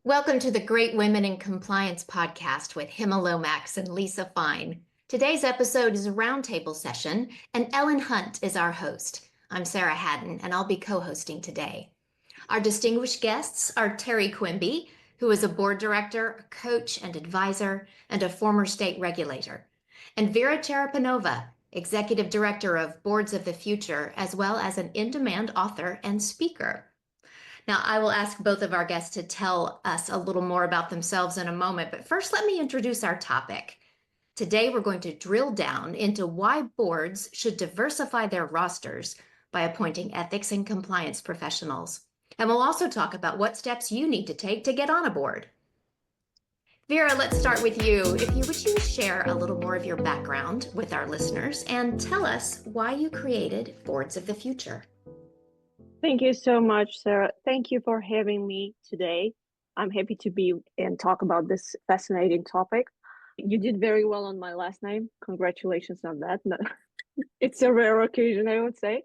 Welcome to the Great Women in Compliance podcast with Hima Lomax and Lisa Fine. Today's episode is a roundtable session, and Ellen Hunt is our host. I'm Sarah Hadden, and I'll be co-hosting today. Our distinguished guests are Teri Quimby, who is a board director, a coach and advisor, and a former state regulator, and Vera Cherepanova, executive director of Boards of the Future, as well as an in-demand author and speaker. Now, I will ask both of our guests to tell us a little more about themselves in a moment, but first let me introduce our topic. Today, we're going to drill down into why boards should diversify their rosters by appointing ethics and compliance professionals. And we'll also talk about what steps you need to take to get on a board. Vera, let's start with you. Would you share a little more of your background with our listeners and tell us why you created Boards of the Future? Thank you so much, Sarah. Thank you for having me today. I'm happy to be and talk about this fascinating topic. You did very well on my last name. Congratulations on that. It's a rare occasion, I would say.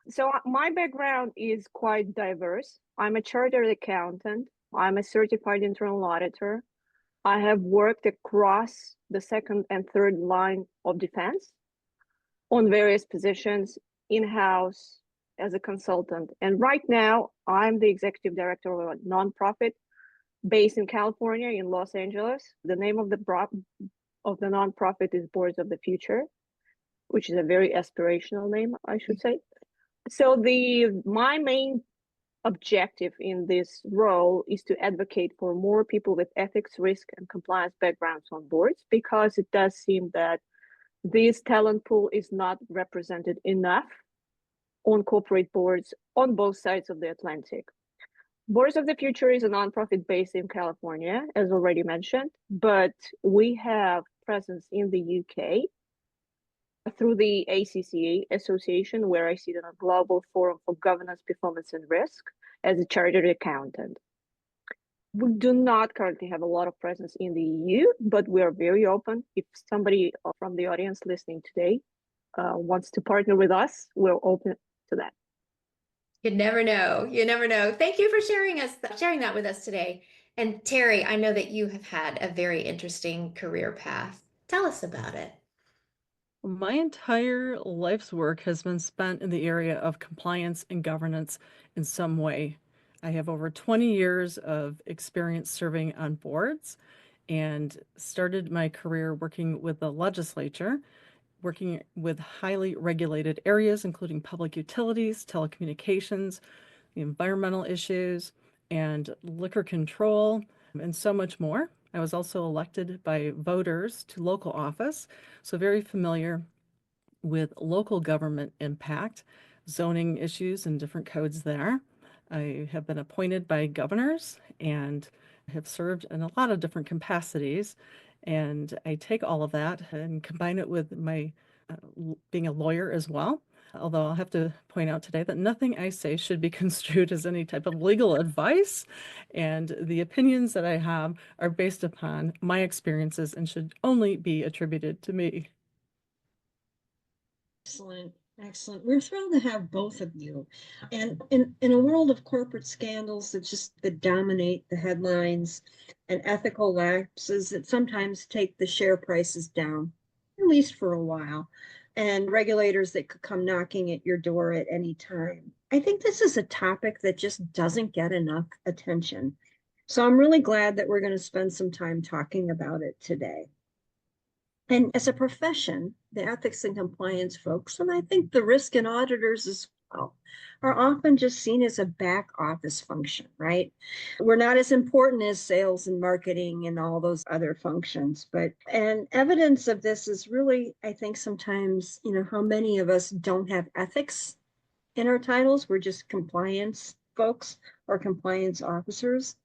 So my background is quite diverse. I'm a chartered accountant. I'm a certified internal auditor. I have worked across the second and third line of defense on various positions, in-house, as a consultant. And right now, I'm the executive director of a nonprofit based in California, in Los Angeles. The name of the nonprofit is Boards of the Future, which is a very aspirational name, I should say. So my main objective in this role is to advocate for more people with ethics, risk, and compliance backgrounds on boards, because it does seem that this talent pool is not represented enough on corporate boards on both sides of the Atlantic. Boards of the Future is a nonprofit based in California, as already mentioned, but we have presence in the UK through the ACCA Association, where I sit on a global forum for governance, performance, and risk as a chartered accountant. We do not currently have a lot of presence in the EU, but we are very open. If somebody from the audience listening today wants to partner with us, we're open to that. You never know. You never know. Thank you for sharing that with us today. And Teri, I know that you have had a very interesting career path. Tell us about it. My entire life's work has been spent in the area of compliance and governance in some way. I have over 20 years of experience serving on boards and started my career working with the legislature, working with highly regulated areas, including public utilities, telecommunications, the environmental issues, and liquor control, and so much more. I was also elected by voters to local office, so very familiar with local government impact, zoning issues and different codes there. I have been appointed by governors and have served in a lot of different capacities. And I take all of that and combine it with my being a lawyer as well. Although I'll have to point out today that nothing I say should be construed as any type of legal advice. And the opinions that I have are based upon my experiences and should only be attributed to me. Excellent. Excellent. We're thrilled to have both of you. And in a world of corporate scandals that dominate the headlines and ethical lapses that sometimes take the share prices down, at least for a while, and regulators that could come knocking at your door at any time, I think this is a topic that just doesn't get enough attention. So I'm really glad that we're going to spend some time talking about it today. And as a profession, the ethics and compliance folks, and I think the risk and auditors as well, are often just seen as a back office function, right? We're not as important as sales and marketing and all those other functions. And evidence of this is really, I think sometimes, how many of us don't have ethics in our titles. We're just compliance folks or compliance officers.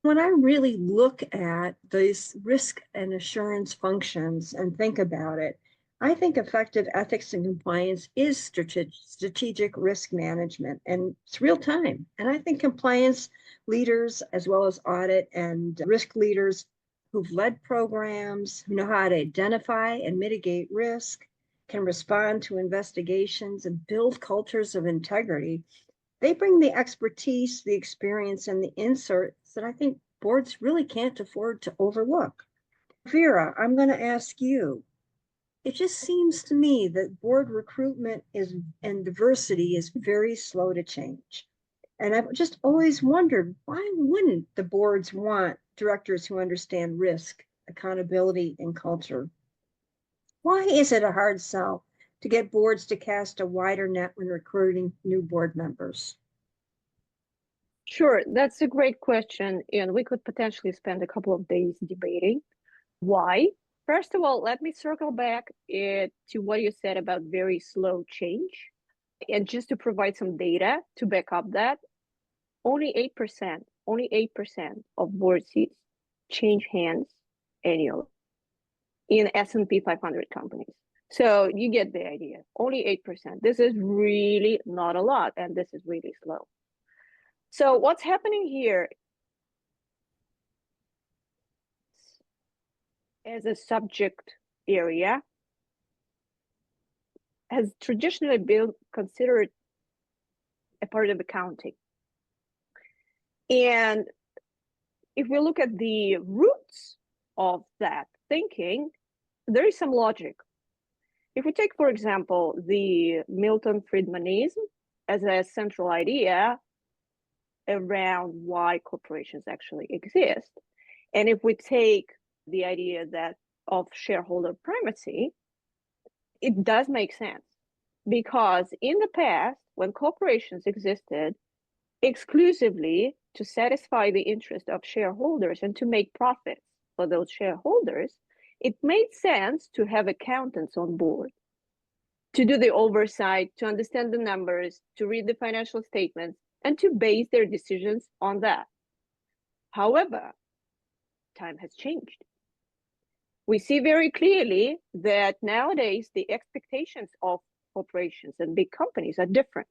When I really look at these risk and assurance functions and think about it, I think effective ethics and compliance is strategic risk management, and it's real time. And I think compliance leaders, as well as audit and risk leaders who've led programs, who know how to identify and mitigate risk, can respond to investigations and build cultures of integrity, they bring the expertise, the experience, and the insights that I think boards really can't afford to overlook. Vera, I'm going to ask you. It just seems to me that board recruitment and diversity is very slow to change. And I've just always wondered, why wouldn't the boards want directors who understand risk, accountability, and culture? Why is it a hard sell to get boards to cast a wider net when recruiting new board members? Sure, that's a great question, and we could potentially spend a couple of days debating why. First of all, let me circle back to what you said about very slow change. And just to provide some data to back up that, only 8% of board seats change hands annually in S&P 500 companies. So you get the idea, only 8%. This is really not a lot, and this is really slow. So what's happening here as a subject area has traditionally been considered a part of accounting. And if we look at the roots of that thinking, there is some logic. If we take, for example, the Milton Friedmanism as a central idea around why corporations actually exist, and if we take the idea that of shareholder primacy, it does make sense. Because in the past, when corporations existed exclusively to satisfy the interest of shareholders and to make profits for those shareholders, it made sense to have accountants on board, to do the oversight, to understand the numbers, to read the financial statements, and to base their decisions on that. However, time has changed. We see very clearly that nowadays the expectations of corporations and big companies are different.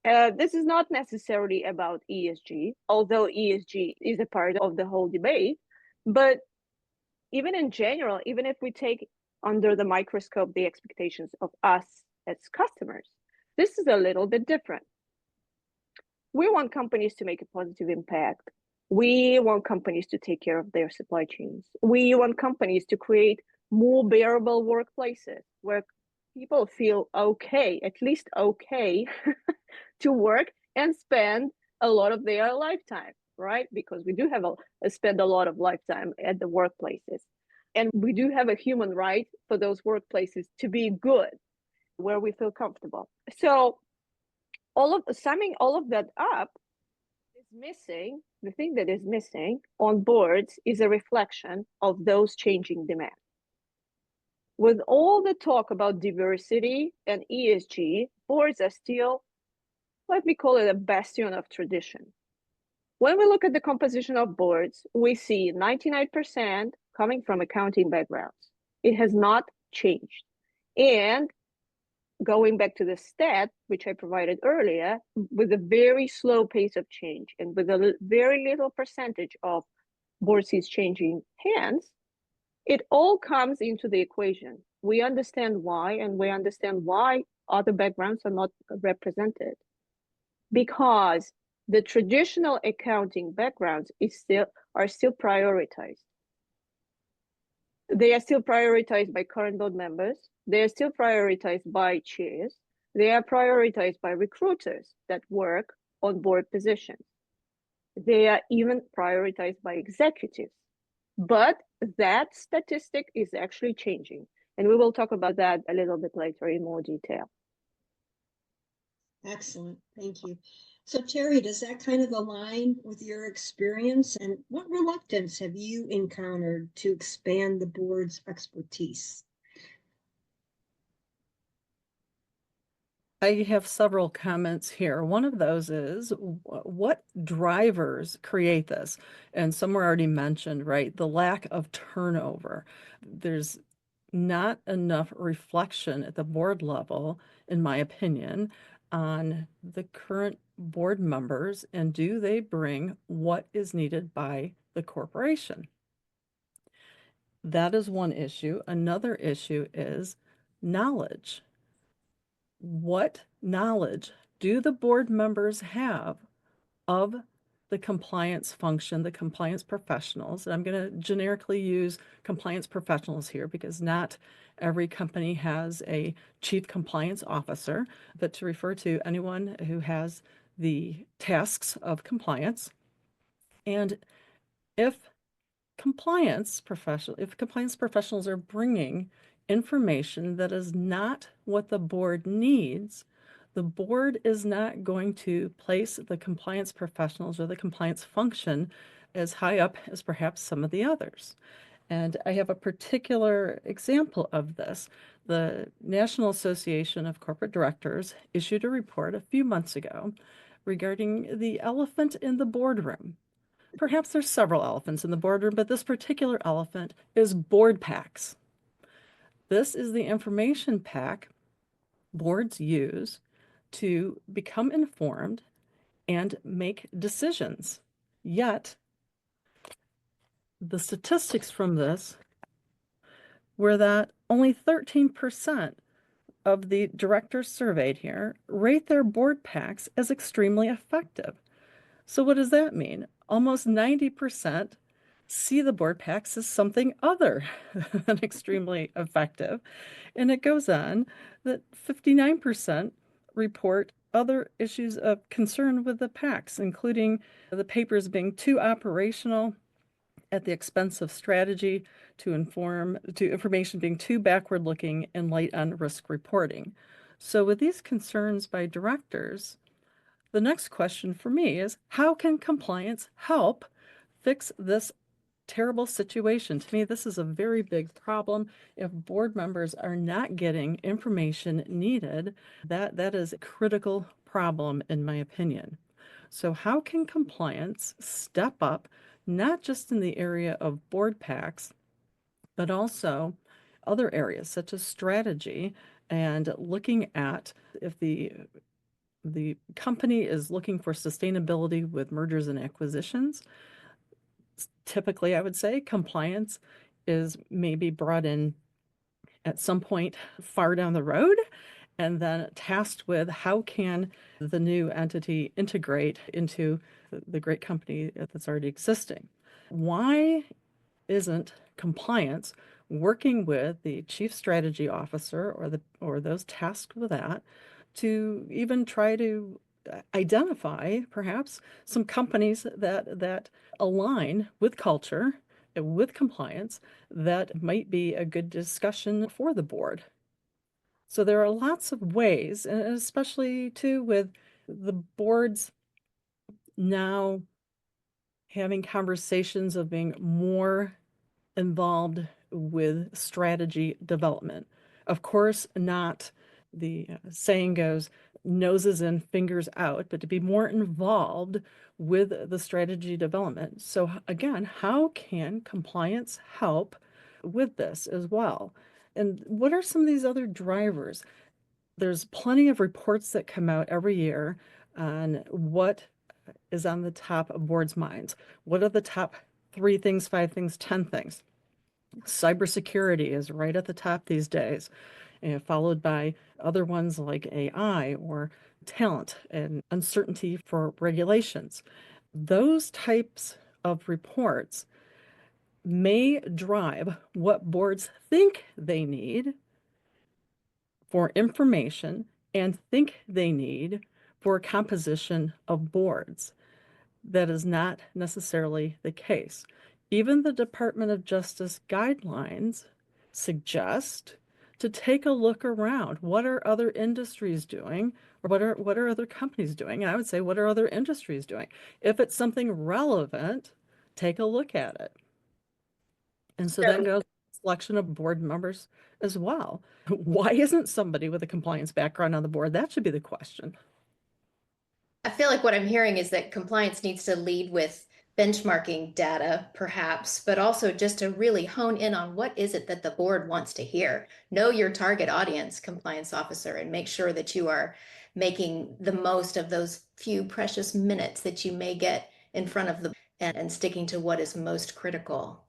This is not necessarily about ESG, although ESG is a part of the whole debate. But even in general, even if we take under the microscope the expectations of us as customers, this is a little bit different. We want companies to make a positive impact. We want companies to take care of their supply chains. We want companies to create more bearable workplaces where people feel okay, at least okay, to work and spend a lot of their lifetime, right? Because we do have spend a lot of lifetime at the workplaces. And we do have a human right for those workplaces to be good, where we feel comfortable. So summing all of that up is missing. The thing that is missing on boards is a reflection of those changing demands. With all the talk about diversity and ESG, boards are still, let me call it, a bastion of tradition. When we look at the composition of boards, we see 99% coming from accounting backgrounds. It has not changed. And going back to the stat, which I provided earlier, with a very slow pace of change and with a very little percentage of board seats changing hands, it all comes into the equation. We understand why, and we understand why other backgrounds are not represented. Because the traditional accounting backgrounds are still prioritized. They are still prioritized by current board members. They are still prioritized by chairs. They are prioritized by recruiters that work on board positions. They are even prioritized by executives. But that statistic is actually changing. And we will talk about that a little bit later in more detail. Excellent. Thank you. So Teri, does that kind of align with your experience? And what reluctance have you encountered to expand the board's expertise? I have several comments here. One of those is what drivers create this? And some were already mentioned, right? The lack of turnover. There's not enough reflection at the board level, in my opinion, on the current board members and do they bring what is needed by the corporation? That is one issue. Another issue is knowledge. What knowledge do the board members have of the compliance function, the compliance professionals, and I'm going to generically use compliance professionals here because not every company has a chief compliance officer, but to refer to anyone who has the tasks of compliance. And if if compliance professionals are bringing information that is not what the board needs, the board is not going to place the compliance professionals or the compliance function as high up as perhaps some of the others. And I have a particular example of this. The National Association of Corporate Directors issued a report a few months ago regarding the elephant in the boardroom. Perhaps there's several elephants in the boardroom, but this particular elephant is board packs. This is the information pack boards use to become informed and make decisions. Yet, the statistics from this were that only 13% of the directors surveyed here rate their board packs as extremely effective. So what does that mean? Almost 90% see the board packs as something other than extremely effective. And it goes on that 59% report other issues of concern with the packs, including the papers being too operational at the expense of strategy, to information being too backward looking and light on risk reporting. So with these concerns by directors, the next question for me is, how can compliance help fix this terrible situation? To me, this is a very big problem. If board members are not getting information needed, that is a critical problem in my opinion. So how can compliance step up, not just in the area of board packs, but also other areas such as strategy and looking at if the company is looking for sustainability with mergers and acquisitions. Typically, I would say compliance is maybe brought in at some point far down the road and then tasked with how can the new entity integrate into the great company that's already existing. Why isn't compliance working with the chief strategy officer or those tasked with that to even try to identify perhaps some companies that align with culture and with compliance that might be a good discussion for the board? So there are lots of ways, and especially too with the boards now having conversations of being more involved with strategy development. Of course, not the saying goes, noses in, fingers out, but to be more involved with the strategy development. So again, how can compliance help with this as well? And what are some of these other drivers? There's plenty of reports that come out every year on what is on the top of boards' minds. What are the top 3 things, 5 things, 10 things? Cybersecurity is right at the top these days, followed by other ones like AI or talent and uncertainty for regulations. Those types of reports may drive what boards think they need for information and think they need for composition of boards. That is not necessarily the case. Even the Department of Justice guidelines suggest to take a look around. What are other industries doing? Or what are other companies doing? And I would say, what are other industries doing? If it's something relevant, take a look at it. And so that goes selection of board members as well. Why isn't somebody with a compliance background on the board? That should be the question. I feel like what I'm hearing is that compliance needs to lead with benchmarking data, perhaps, but also just to really hone in on what is it that the board wants to hear. Know your target audience, compliance officer, and make sure that you are making the most of those few precious minutes that you may get in front of the and sticking to what is most critical.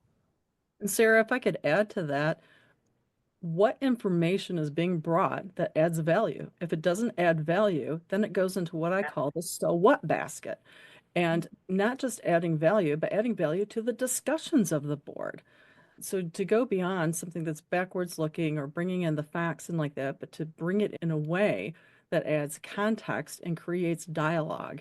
And Sarah, if I could add to that, what information is being brought that adds value? If it doesn't add value, then it goes into what I call the so what basket. and not just adding value, but adding value to the discussions of the board. So to go beyond something that's backwards looking or bringing in the facts and like that, but to bring it in a way that adds context and creates dialogue.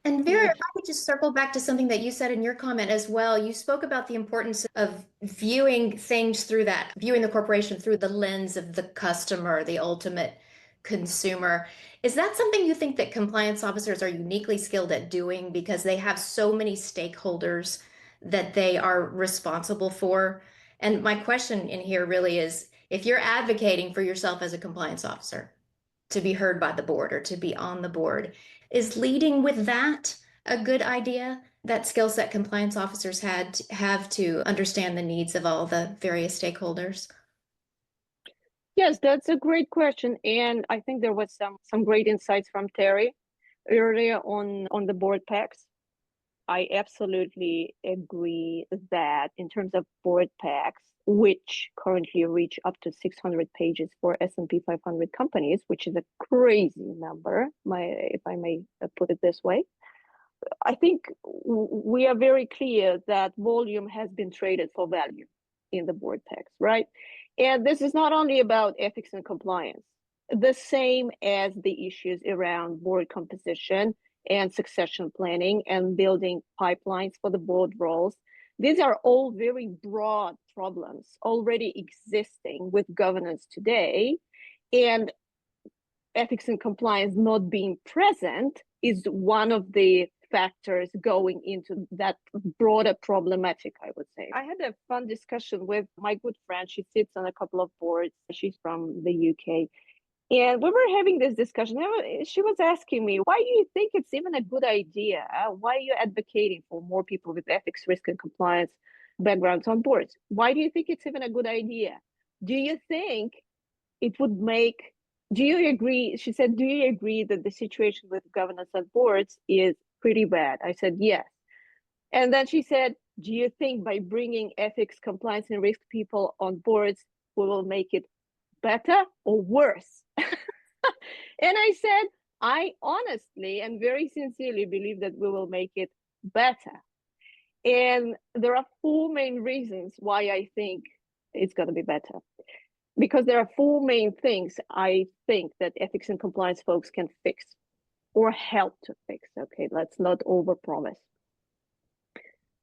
And Vera, if I could just circle back to something that you said in your comment as well, you spoke about the importance of viewing things through that, viewing the corporation through the lens of the customer, the ultimate consumer. Is that something you think that compliance officers are uniquely skilled at doing because they have so many stakeholders that they are responsible for? And my question in here really is, if you're advocating for yourself as a compliance officer to be heard by the board or to be on the board, is leading with that a good idea? That skill set compliance officers have to understand the needs of all the various stakeholders? Yes, that's a great question. And I think there was some great insights from Teri earlier on the board packs. I absolutely agree that in terms of board packs, which currently reach up to 600 pages for S&P 500 companies, which is a crazy number, if I may put it this way. I think we are very clear that volume has been traded for value in the board packs, right? And this is not only about ethics and compliance, the same as the issues around board composition and succession planning and building pipelines for the board roles. These are all very broad problems already existing with governance today. And ethics and compliance not being present is one of the factors going into that broader problematic, I would say. I had a fun discussion with my good friend. She sits on a couple of boards. She's from the UK. And we were having this discussion. She was asking me, why do you think it's even a good idea? Why are you advocating for more people with ethics, risk, and compliance backgrounds on boards? Why do you think it's even a good idea? Do you think it would make, do you agree? She said, do you agree that the situation with governance on boards is pretty bad? I said, yes. And then she said, do you think by bringing ethics, compliance, and risk people on boards, we will make it better or worse? And I said, I honestly and very sincerely believe that we will make it better. And there are four main reasons why I think it's going to be better. Because there are four main things I think that ethics and compliance folks can fix or help to fix. Okay, let's not overpromise.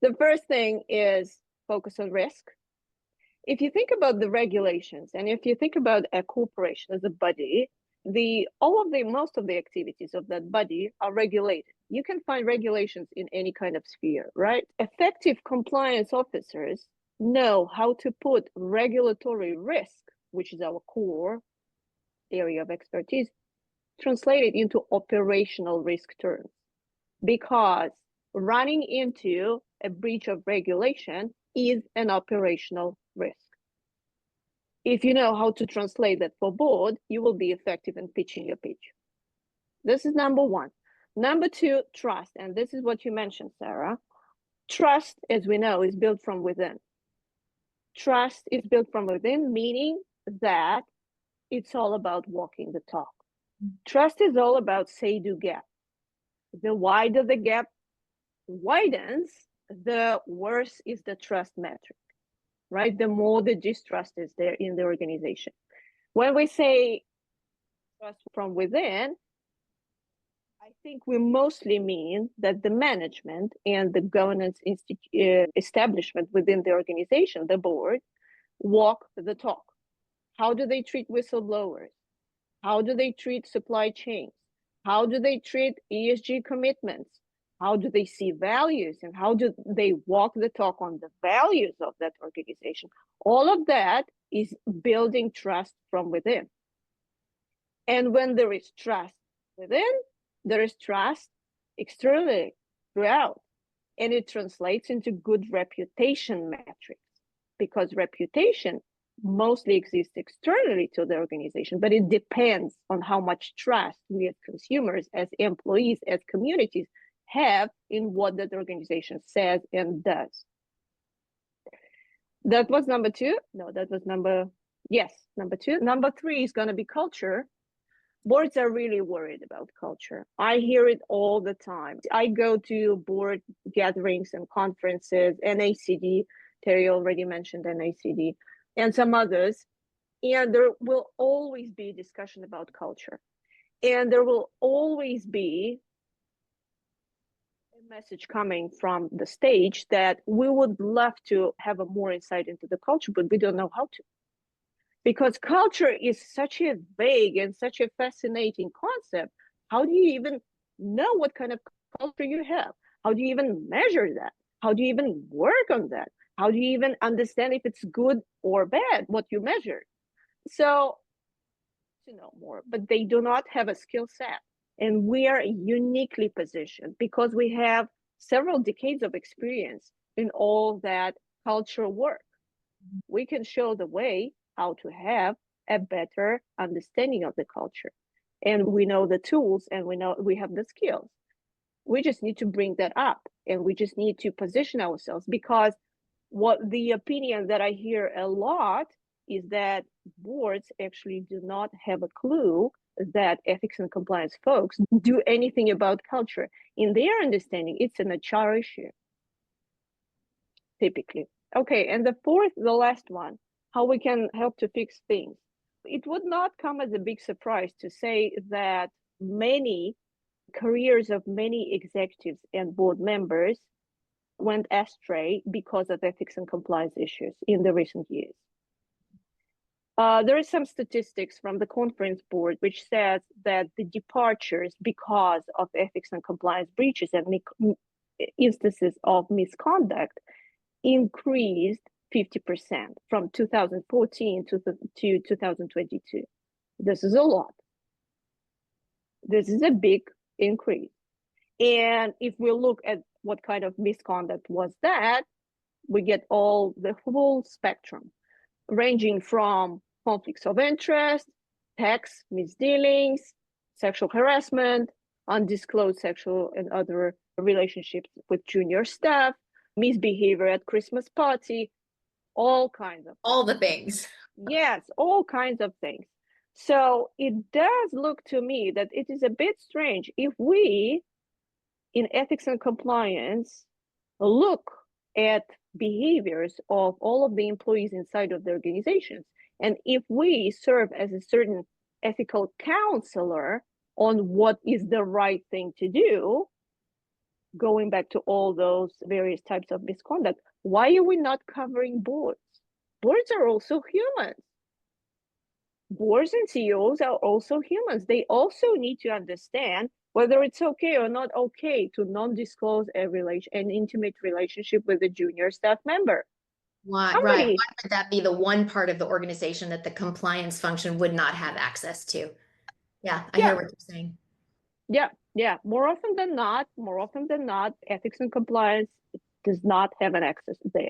The first thing is focus on risk. If you think about the regulations, and if you think about a corporation as a body, most of the activities of that body are regulated. You can find regulations in any kind of sphere, right? Effective compliance officers know how to put regulatory risk, which is our core area of expertise, translate it into operational risk terms. Because running into a breach of regulation is an operational risk. If you know how to translate that for board, you will be effective in pitching your pitch. This is number one. Number two, trust. And this is what you mentioned, Sarah. Trust, as we know, is built from within. Trust is built from within, meaning that it's all about walking the talk. Trust is all about say-do gap. The wider the gap widens, the worse is the trust metric, right? The more the distrust is there in the organization. When we say trust from within, I think we mostly mean that the management and the governance establishment within the organization, the board, walk the talk. How do they treat whistleblowers? How do they treat supply chains? How do they treat ESG commitments? How do they see values? And how do they walk the talk on the values of that organization? All of that is building trust from within. And when there is trust within, there is trust externally throughout. And it translates into good reputation metrics, because reputation mostly exists externally to the organization, but it depends on how much trust we as consumers, as employees, as communities have in what that organization says and does. That was number two. No, that was number two. Number three is going to be culture. Boards are really worried about culture. I hear it all the time. I go to board gatherings and conferences, NACD, Teri already mentioned NACD, and some others, and there will always be discussion about culture. And there will always be a message coming from the stage that we would love to have a more insight into the culture, but we don't know how to. Because culture is such a vague and such a fascinating concept. How do you even know what kind of culture you have? How do you even measure that? How do you even work on that? How do you even understand if it's good or bad, what you measure? So, to know more, but they do not have a skill set. And we are uniquely positioned because we have several decades of experience in all that cultural work. We can show the way how to have a better understanding of the culture. And we know the tools and we have the skills. We just need to bring that up and we just need to position ourselves, because what the opinion that I hear a lot is that boards actually do not have a clue that ethics and compliance folks do anything about culture. In their understanding, it's an HR issue, typically. Okay, and the last one, how we can help to fix things. It would not come as a big surprise to say that many careers of many executives and board members went astray because of ethics and compliance issues in the recent years. There is some statistics from the conference board which says that the departures because of ethics and compliance breaches and instances of misconduct increased 50% from 2014 to 2022. This is a lot. This is a big increase. And if we look at what kind of misconduct was that, we get the whole spectrum, ranging from conflicts of interest, tax misdealings, sexual harassment, undisclosed sexual and other relationships with junior staff, misbehavior at Christmas party, all kinds of All the things. Yes, all kinds of things. So it does look to me that it is a bit strange if we, in ethics and compliance, look at behaviors of all of the employees inside of the organizations. And if we serve as a certain ethical counselor on what is the right thing to do, going back to all those various types of misconduct, why are we not covering boards? Boards are also humans. Boards and CEOs are also humans. They also need to understand whether it's okay or not okay to non-disclose an intimate relationship with a junior staff member. Why, right. Why would that be the one part of the organization that the compliance function would not have access to? Yeah, I hear what you're saying. Yeah. More often than not, ethics and compliance does not have an access there.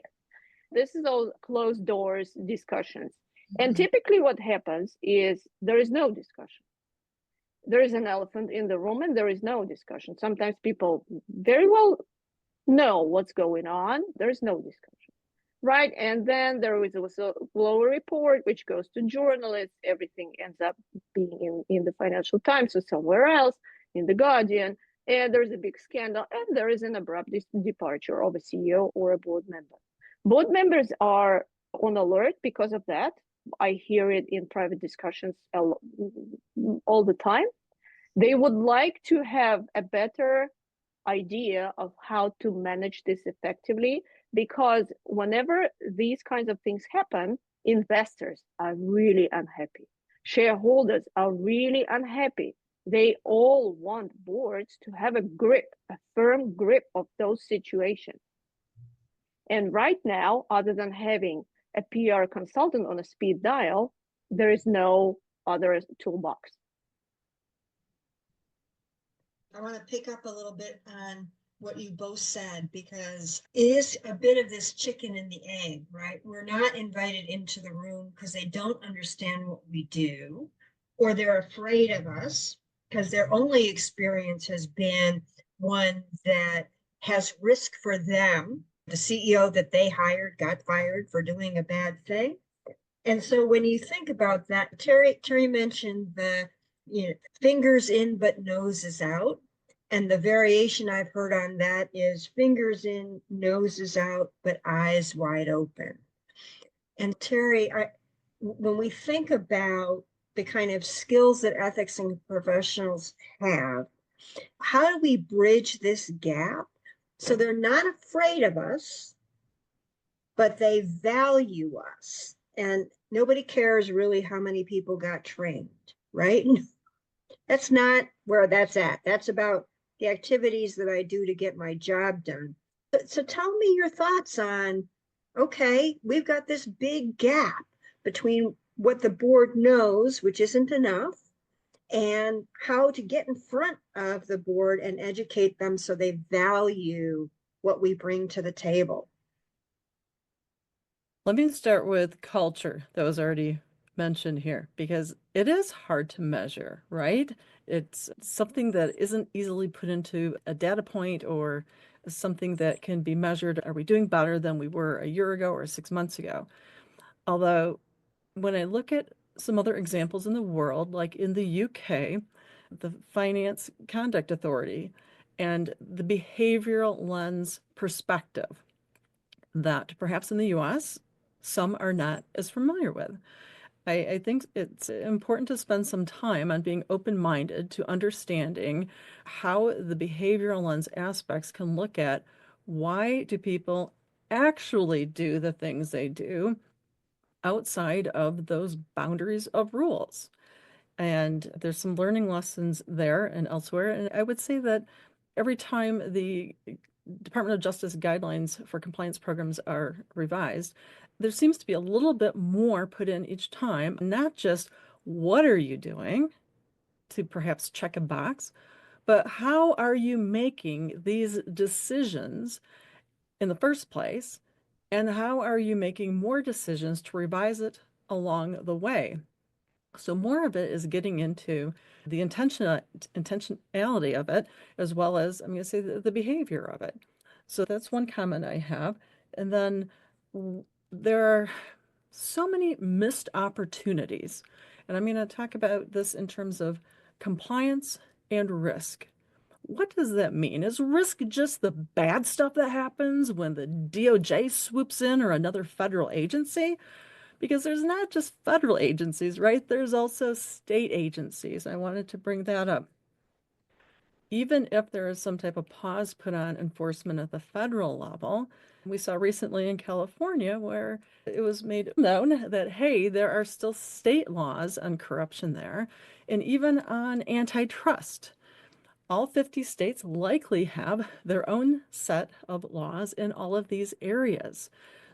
This is all closed doors discussions. And typically what happens is there is no discussion. There is an elephant in the room and there is no discussion. Sometimes people very well know what's going on. There's no discussion, right? And then there is a whistleblower report, which goes to journalists. Everything ends up being in the Financial Times or somewhere else, in the Guardian. And there's a big scandal and there is an abrupt departure of a CEO or a board member. Board members are on alert because of that. I hear it in private discussions all the time. They would like to have a better idea of how to manage this effectively, because whenever these kinds of things happen, investors are really unhappy. Shareholders are really unhappy. They all want boards to have a firm grip of those situations. And right now, other than having a PR consultant on a speed dial, there is no other toolbox. I want to pick up a little bit on what you both said, because it is a bit of this chicken and the egg, right? We're not invited into the room because they don't understand what we do, or they're afraid of us because their only experience has been one that has risk for them. The CEO that they hired got fired for doing a bad thing. And so when you think about that, Teri mentioned the fingers in but noses out. And the variation I've heard on that is fingers in, noses out, but eyes wide open. And Teri, when we think about the kind of skills that ethics and professionals have, how do we bridge this gap so they're not afraid of us, but they value us? And nobody cares really how many people got trained, right? That's not where that's at. That's about the activities that I do to get my job done. So tell me your thoughts on, okay, we've got this big gap between what the board knows, which isn't enough, and how to get in front of the board and educate them so they value what we bring to the table. Let me start with culture that was already mentioned here, because it is hard to measure, right? It's something that isn't easily put into a data point or something that can be measured. Are we doing better than we were a year ago or 6 months ago? Although, when I look at some other examples in the world, like in the UK, the Finance Conduct Authority and the behavioral lens perspective that perhaps in the US, some are not as familiar with. I think it's important to spend some time on being open-minded to understanding how the behavioral lens aspects can look at why do people actually do the things they do outside of those boundaries of rules. And there's some learning lessons there and elsewhere. And I would say that every time the Department of Justice guidelines for compliance programs are revised, there seems to be a little bit more put in each time, not just what are you doing to perhaps check a box, but how are you making these decisions in the first place, and how are you making more decisions to revise it along the way? So more of it is getting into the intentionality of it, as well as, I'm going to say, the behavior of it. So that's one comment I have. And then there are so many missed opportunities. And I'm going to talk about this in terms of compliance and risk. What does that mean? Is risk just the bad stuff that happens when the DOJ swoops in or another federal agency? Because there's not just federal agencies, right? There's also state agencies. I wanted to bring that up. Even if there is some type of pause put on enforcement at the federal level, we saw recently in California where it was made known that, hey, there are still state laws on corruption there, and even on antitrust. All 50 states likely have their own set of laws in all of these areas.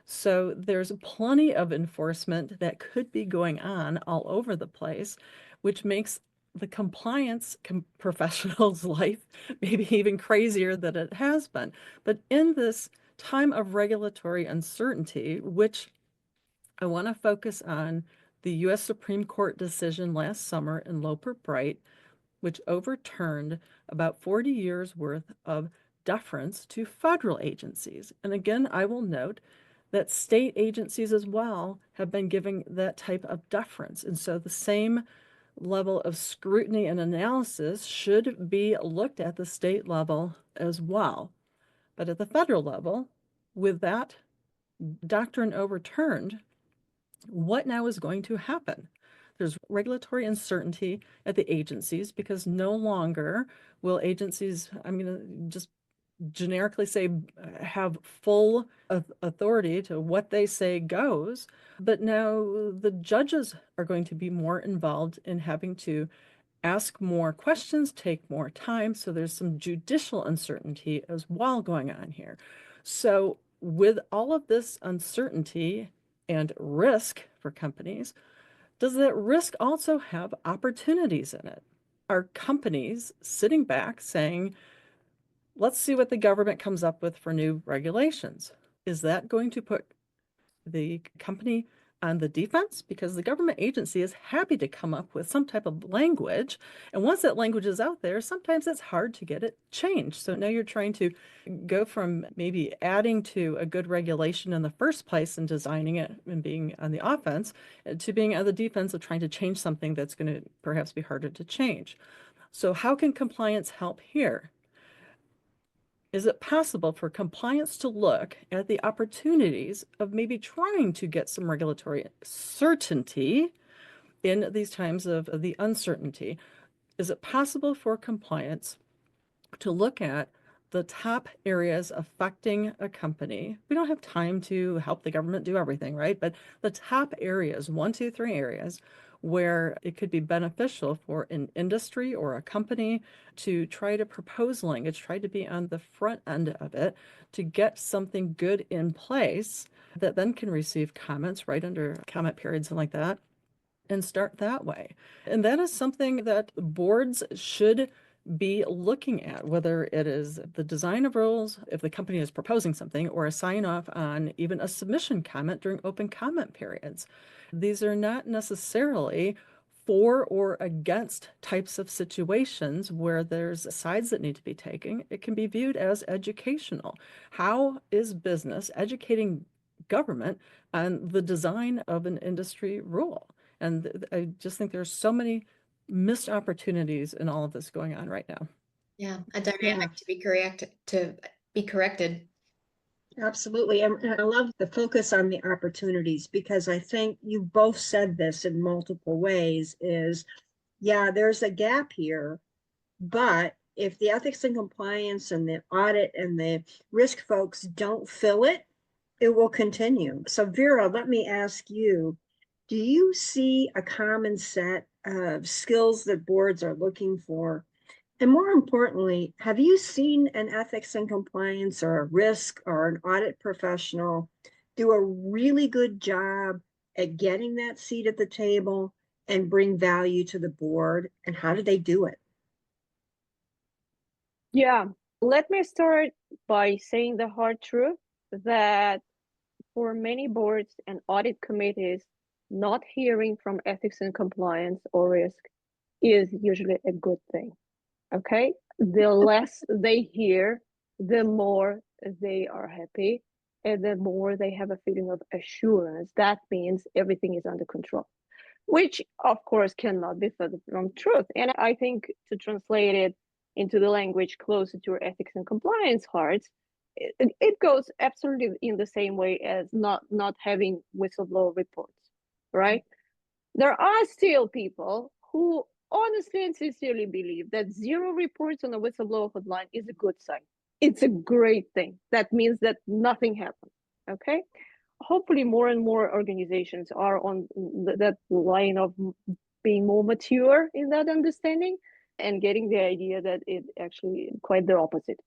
So there's plenty of enforcement that could be going on all over the place, which makes the compliance professional's life maybe even crazier than it has been. But in this time of regulatory uncertainty, which I want to focus on the U.S. Supreme Court decision last summer in Loper Bright, which overturned about 40 years worth of deference to federal agencies. And again, I will note that state agencies as well have been giving that type of deference. And so the same level of scrutiny and analysis should be looked at the state level as well. But at the federal level, with that doctrine overturned, what now is going to happen? There's regulatory uncertainty at the agencies because no longer will agencies, I'm going to just generically say, have full authority to what they say goes. But now the judges are going to be more involved in having to ask more questions, take more time. So there's some judicial uncertainty as well going on here. So with all of this uncertainty and risk for companies, does that risk also have opportunities in it? Are companies sitting back saying, let's see what the government comes up with for new regulations? Is that going to put the company on the defense because the government agency is happy to come up with some type of language. And once that language is out there, sometimes it's hard to get it changed. So now you're trying to go from maybe adding to a good regulation in the first place and designing it and being on the offense to being on the defense of trying to change something that's going to perhaps be harder to change. So how can compliance help here? Is it possible for compliance to look at the opportunities of maybe trying to get some regulatory certainty in these times of the uncertainty? Is it possible for compliance to look at the top areas affecting a company? We don't have time to help the government do everything, right? But the top areas, 1, 2, 3 areas, where it could be beneficial for an industry or a company to try to propose language, try to be on the front end of it to get something good in place that then can receive comments right under comment periods and like that, and start that way. And that is something that boards should be looking at, whether it is the design of rules, if the company is proposing something, or a sign off on even a submission comment during open comment periods. These are not necessarily for or against types of situations where there's sides that need to be taken. It can be viewed as educational. How is business educating government on the design of an industry rule? And I just think there's so many missed opportunities in all of this going on right now. Yeah, a dynamic to be corrected. Absolutely. And I love the focus on the opportunities because I think you both said this in multiple ways is, yeah, there's a gap here, but if the ethics and compliance and the audit and the risk folks don't fill it, it will continue. So Vera, let me ask you, do you see a common set of skills that boards are looking for? And more importantly, have you seen an ethics and compliance or a risk or an audit professional do a really good job at getting that seat at the table and bring value to the board? And how do they do it? Yeah, let me start by saying the hard truth that for many boards and audit committees, not hearing from ethics and compliance or risk is usually a good thing. Okay, the less they hear, the more they are happy, and the more they have a feeling of assurance. That means everything is under control, which of course cannot be further from truth. And I think to translate it into the language closer to ethics and compliance hearts, it goes absolutely in the same way as not having whistleblower reports, right? There are still people who honestly and sincerely believe that 0 reports on a whistleblower hotline is a good sign. It's a great thing. That means that nothing happened. Okay. Hopefully more and more organizations are on that line of being more mature in that understanding and getting the idea that it actually quite the opposite.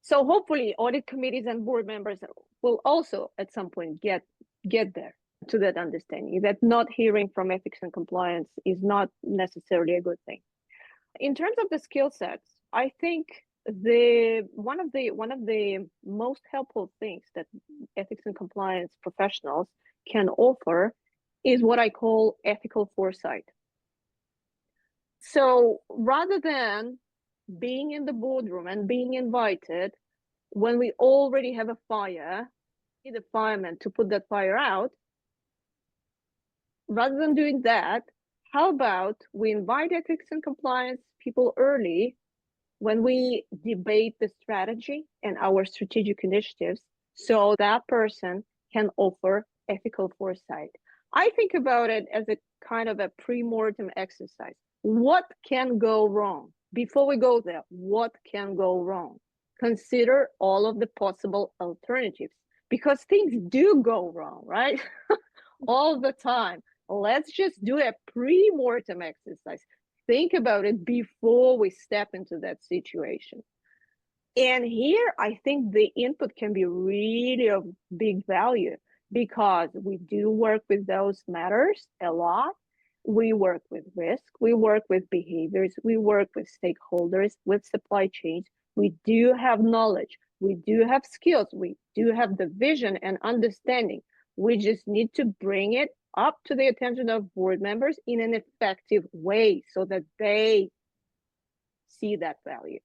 So hopefully audit committees and board members will also at some point get there to that understanding that not hearing from ethics and compliance is not necessarily a good thing. In terms of the skill sets, I think one of the most helpful things that ethics and compliance professionals can offer is what I call ethical foresight. So rather than being in the boardroom and being invited when we already have a fire, the firemen to put that fire out, rather than doing that, how about we invite ethics and compliance people early when we debate the strategy and our strategic initiatives so that person can offer ethical foresight. I think about it as a kind of a pre-mortem exercise. What can go wrong? Before we go there, what can go wrong? Consider all of the possible alternatives because things do go wrong, right? All the time. Let's just do a pre-mortem exercise. Think about it before we step into that situation. And here, I think the input can be really of big value because we do work with those matters a lot. We work with risk, we work with behaviors, we work with stakeholders, with supply chains. We do have knowledge, we do have skills, we do have the vision and understanding. We just need to bring it up to the attention of board members in an effective way so that they see that value.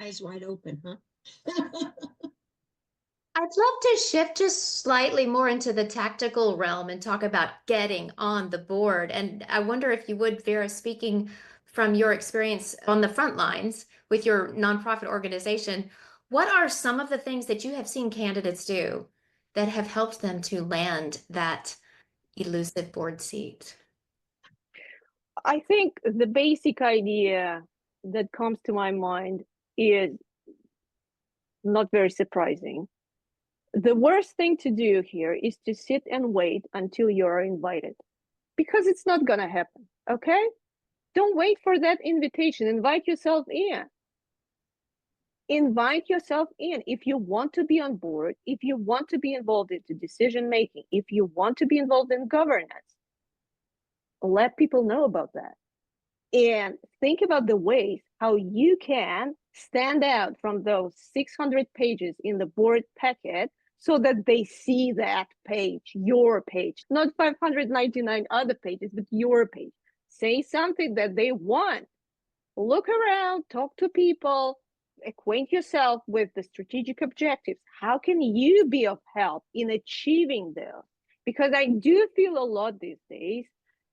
Eyes wide open, huh? I'd love to shift just slightly more into the tactical realm and talk about getting on the board. And I wonder if you would, Vera, speaking from your experience on the front lines with your nonprofit organization, what are some of the things that you have seen candidates do that have helped them to land that elusive board seat? I think the basic idea that comes to my mind is not very surprising. The worst thing to do here is to sit and wait until you're invited, because it's not going to happen. Okay? Don't wait for that invitation. Invite yourself in. Invite yourself in. If you want to be on board, if you want to be involved into decision making, if you want to be involved in governance, let people know about that. And think about the ways how you can stand out from those 600 pages in the board packet so that they see that page, your page, not 599 other pages, but your page. Say something that they want. Look around, talk to people, acquaint yourself with the strategic objectives. How can you be of help in achieving those? Because I do feel a lot these days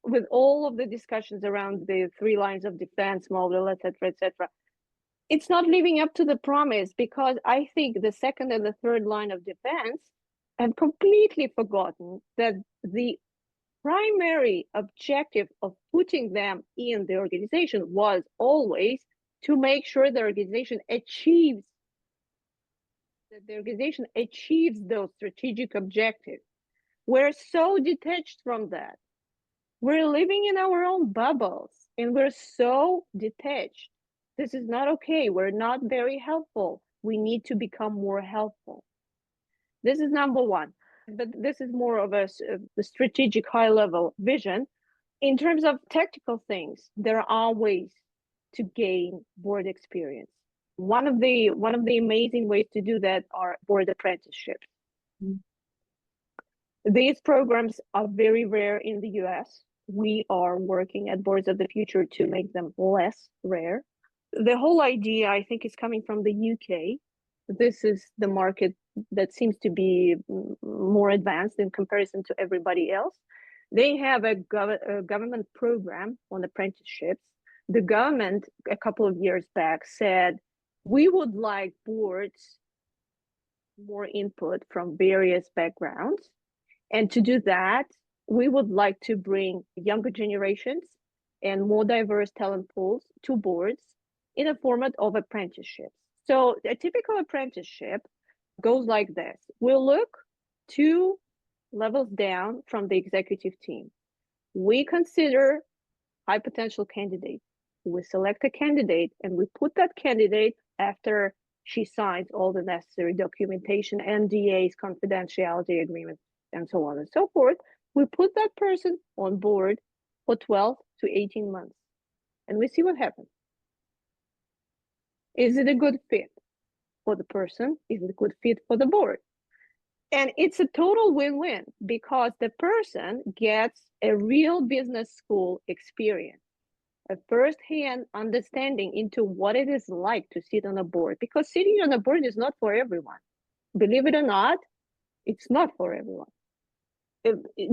with all of the discussions around the 3 lines of defense model, etc., it's not living up to the promise, because I think the second and the third line of defense have completely forgotten that the primary objective of putting them in the organization was always to make sure the organization achieves those strategic objectives. We're so detached from that. We're living in our own bubbles and we're so detached. This is not okay. We're not very helpful. We need to become more helpful. This is number one. But this is more of a strategic high-level vision. In terms of tactical things, there are ways to gain board experience. One of the amazing ways to do that are board apprenticeships. These programs are very rare in the US. We are working at Boards of the Future to make them less rare. The whole idea, I think, is coming from the UK. This is the market that seems to be more advanced in comparison to everybody else. They have a government program on apprenticeships. The government, a couple of years back, said, we would like boards more input from various backgrounds. And to do that, we would like to bring younger generations and more diverse talent pools to boards in a format of apprenticeships. So a typical apprenticeship goes like this. We'll look 2 levels down from the executive team. We consider high potential candidates. We select a candidate and we put that candidate, after she signs all the necessary documentation, NDAs, confidentiality agreements, and so on and so forth, we put that person on board for 12 to 18 months and we see what happens. Is it a good fit for the person? Is it a good fit for the board? And it's a total win-win, because the person gets a real business school experience, a first-hand understanding into what it is like to sit on a board, because sitting on a board is not for everyone. Believe it or not, it's not for everyone.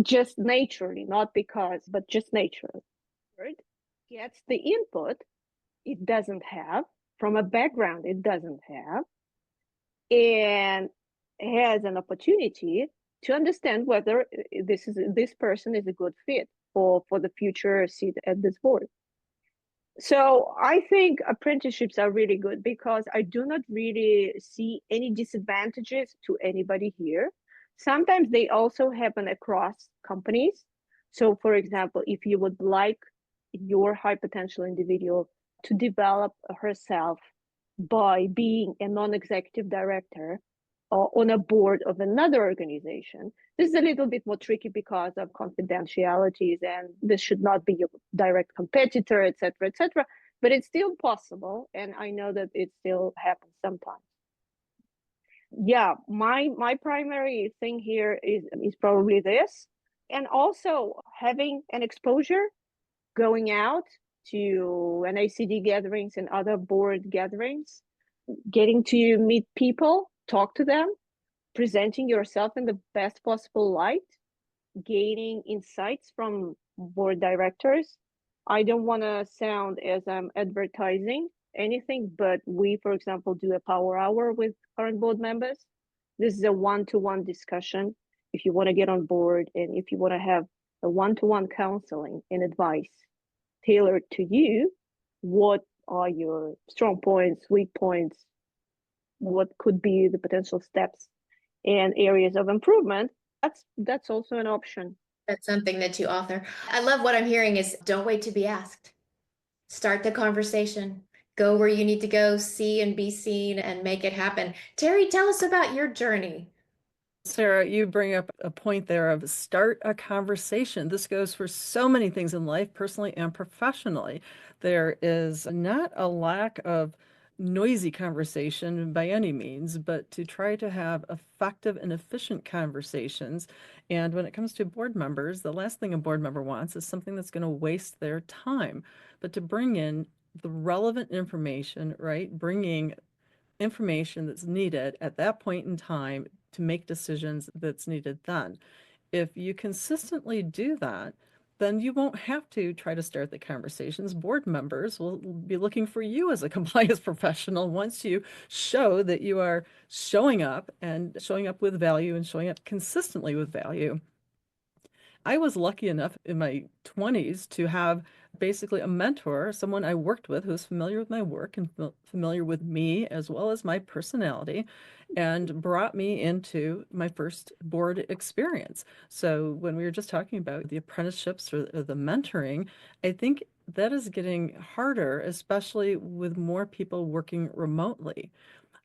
Just naturally, not because, but just naturally. Board gets the input it doesn't have, from a background it doesn't have, and has an opportunity to understand whether this person is a good fit for the future seat at this board. So I think apprenticeships are really good, because I do not really see any disadvantages to anybody here. Sometimes they also happen across companies. So for example, if you would like your high potential individual to develop herself by being a non-executive director on a board of another organization, this is a little bit more tricky because of confidentialities, and this should not be your direct competitor, etc., but it's still possible, and I know that it still happens sometimes. Yeah, my primary thing here is probably this, and also having an exposure, going out to NACD gatherings and other board gatherings, getting to meet people, talk to them, presenting yourself in the best possible light, gaining insights from board directors. I don't want to sound as I'm advertising anything, but we, for example, do a power hour with current board members. This is a one-to-one discussion. If you want to get on board and if you want to have a one-to-one counseling and advice tailored to you, what are your strong points, weak points, what could be the potential steps and areas of improvement, that's also an option. That's something that you author. I love what I'm hearing is don't wait to be asked. Start the conversation. Go where you need to go, see and be seen, and make it happen. Teri, tell us about your journey. Sarah, you bring up a point there of start a conversation. This goes for so many things in life, personally and professionally. There is not a lack of noisy conversation by any means, but to try to have effective and efficient conversations. And when it comes to board members, the last thing a board member wants is something that's going to waste their time. But to bring in the relevant information, right? Bringing information that's needed at that point in time to make decisions that's needed then. If you consistently do that, then you won't have to try to start the conversations. Board members will be looking for you as a compliance professional once you show that you are showing up and showing up with value and showing up consistently with value. I was lucky enough in my 20s to have basically a mentor, someone I worked with who was familiar with my work and familiar with me as well as my personality, and brought me into my first board experience. So when we were just talking about the apprenticeships or the mentoring, I think that is getting harder, especially with more people working remotely,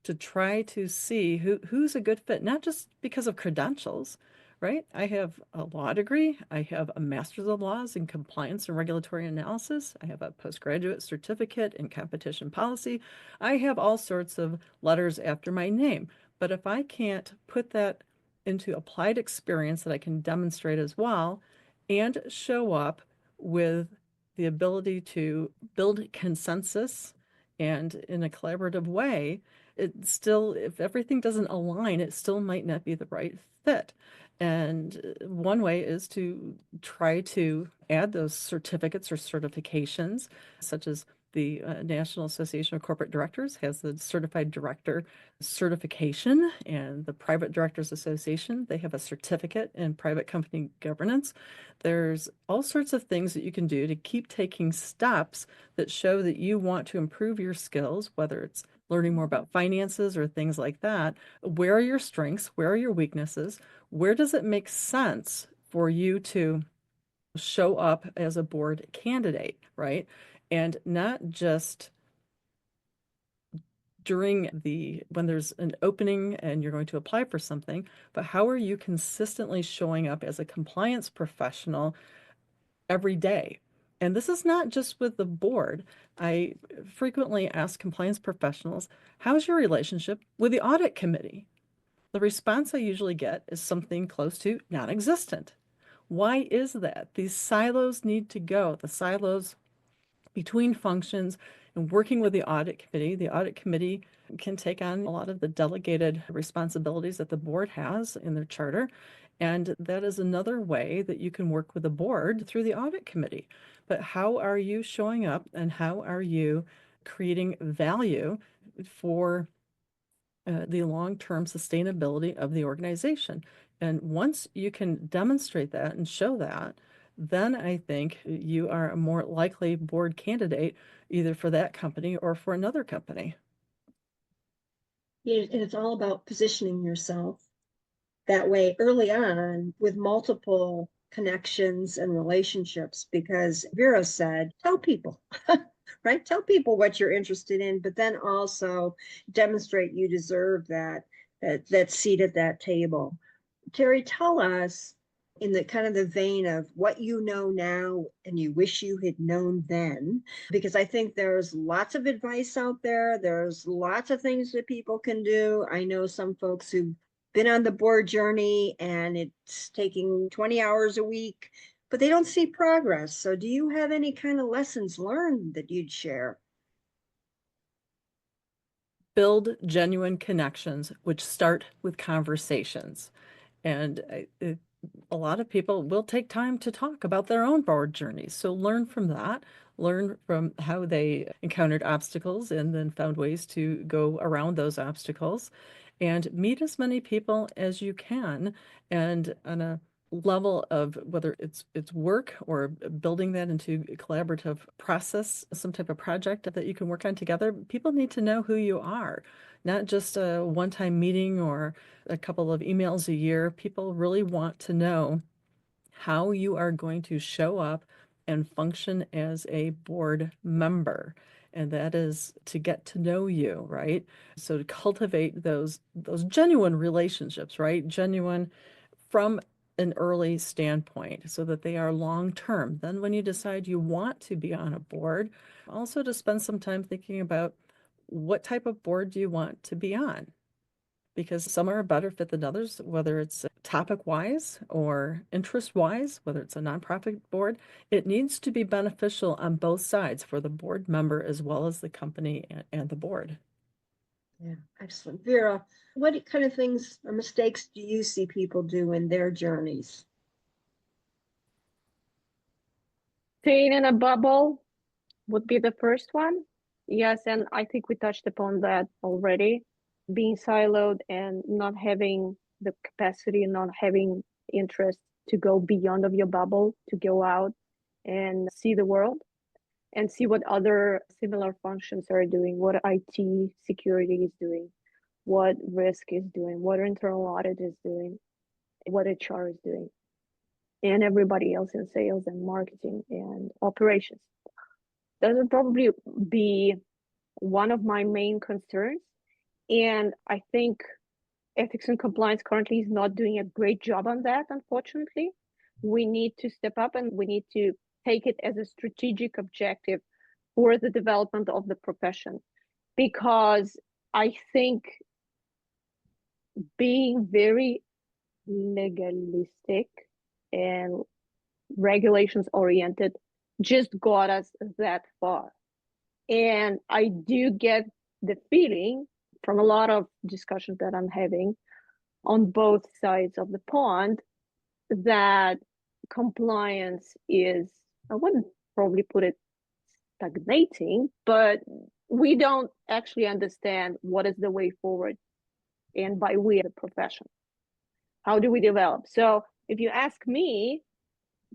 to try to see who's a good fit, not just because of credentials, right? I have a law degree. I have a master's of laws in compliance and regulatory analysis. I have a postgraduate certificate in competition policy. I have all sorts of letters after my name. But if I can't put that into applied experience that I can demonstrate as well and show up with the ability to build consensus and in a collaborative way, it still, if everything doesn't align, it still might not be the right fit. And one way is to try to add those certificates or certifications, such as the National Association of Corporate Directors has the Certified Director certification, and the Private Directors Association, they have a certificate in private company governance. There's all sorts of things that you can do to keep taking steps that show that you want to improve your skills, whether it's learning more about finances or things like that. Where are your strengths? Where are your weaknesses? Where does it make sense for you to show up as a board candidate, right? And not just when there's an opening and you're going to apply for something, but how are you consistently showing up as a compliance professional every day? And this is not just with the board. I frequently ask compliance professionals, how's your relationship with the audit committee? The response I usually get is something close to non-existent. Why is that? These silos need to go. The silos between functions and working with the audit committee. The audit committee can take on a lot of the delegated responsibilities that the board has in their charter. And that is another way that you can work with the board through the audit committee. But how are you showing up and how are you creating value for the long-term sustainability of the organization? And once you can demonstrate that and show that, then I think you are a more likely board candidate either for that company or for another company. And it's all about positioning yourself that way early on with multiple connections and relationships, because Vera said, tell people, right? Tell people what you're interested in, but then also demonstrate you deserve that seat at that table. Teri, tell us, in the kind of the vein of what you know now and you wish you had known then, because I think there's lots of advice out there. There's lots of things that people can do. I know some folks who've been on the board journey and it's taking 20 hours a week, but they don't see progress. So do you have any kind of lessons learned that you'd share? Build genuine connections, which start with conversations. And a lot of people will take time to talk about their own board journeys. So learn from that, learn from how they encountered obstacles and then found ways to go around those obstacles, and meet as many people as you can. And on a level of whether it's work or building that into a collaborative process, some type of project that you can work on together, people need to know who you are, not just a one-time meeting or a couple of emails a year. People really want to know how you are going to show up and function as a board member. And that is to get to know you, right? So to cultivate those genuine relationships, right? Genuine from an early standpoint so that they are long-term. Then when you decide you want to be on a board, also to spend some time thinking about what type of board do you want to be on? Because some are a better fit than others, whether it's topic-wise or interest-wise, whether it's a nonprofit board. It needs to be beneficial on both sides for the board member as well as the company and the board. Yeah, excellent. Vera, what kind of things or mistakes do you see people do in their journeys? Staying in a bubble would be the first one. Yes, and I think we touched upon that already. Being siloed and not having the capacity, not having interest to go beyond of your bubble, to go out and see the world and see what other similar functions are doing, what IT security is doing, what risk is doing, what internal audit is doing, what HR is doing, and everybody else in sales and marketing and operations. That would probably be one of my main concerns. And I think ethics and compliance currently is not doing a great job on that, unfortunately. We need to step up and we need to take it as a strategic objective for the development of the profession. Because I think being very legalistic and regulations oriented just got us that far. And I do get the feeling from a lot of discussions that I'm having on both sides of the pond that compliance is, I wouldn't probably put it stagnating, but we don't actually understand what is the way forward. And by we, the profession, how do we develop? So if you ask me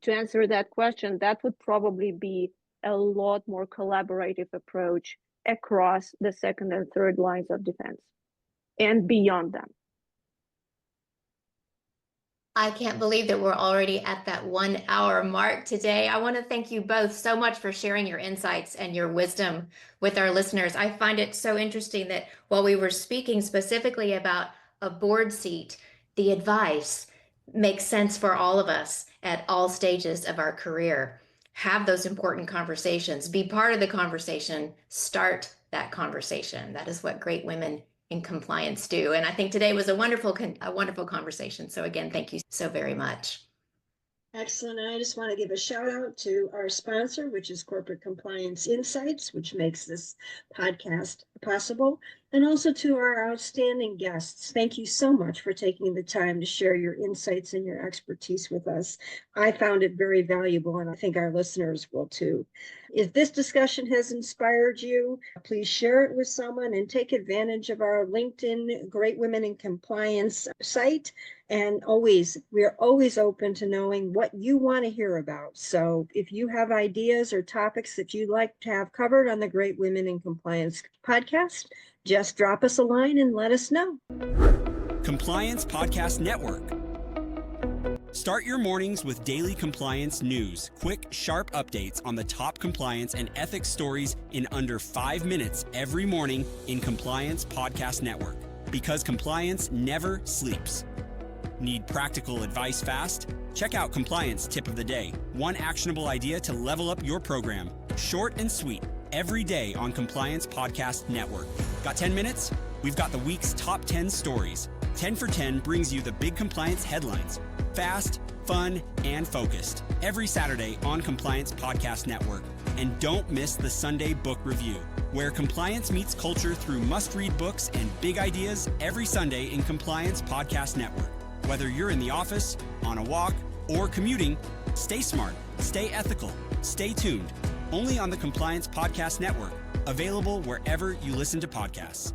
to answer that question, that would probably be a lot more collaborative approach across the second and third lines of defense and beyond them. I can't believe that we're already at that 1 hour mark today. I want to thank you both so much for sharing your insights and your wisdom with our listeners. I find it so interesting that while we were speaking specifically about a board seat, the advice makes sense for all of us at all stages of our career. Have those important conversations, be part of the conversation, start that conversation. That is what great women in compliance do. And I think today was a wonderful conversation. So again, thank you so very much. Excellent. And I just want to give a shout out to our sponsor, which is Corporate Compliance Insights, which makes this podcast possible, and also to our outstanding guests. Thank you so much for taking the time to share your insights and your expertise with us. I found it very valuable, and I think our listeners will too. If this discussion has inspired you, please share it with someone and take advantage of our LinkedIn Great Women in Compliance site. And we are always open to knowing what you want to hear about. So if you have ideas or topics that you'd like to have covered on the Great Women in Compliance podcast, just drop us a line and let us know. Compliance Podcast Network. Start your mornings with daily compliance news, quick, sharp updates on the top compliance and ethics stories in under 5 minutes every morning in Compliance Podcast Network. Because compliance never sleeps. Need practical advice fast? Check out Compliance Tip of the Day, one actionable idea to level up your program. Short and sweet, every day on Compliance Podcast Network. Got 10 minutes? We've got the week's top 10 stories. 10 for 10 brings you the big compliance headlines. Fast, fun, and focused. Every Saturday on Compliance Podcast Network. And don't miss the Sunday Book Review, where compliance meets culture through must-read books and big ideas every Sunday in Compliance Podcast Network. Whether you're in the office, on a walk, or commuting, stay smart, stay ethical, stay tuned. Only on the Compliance Podcast Network, available wherever you listen to podcasts.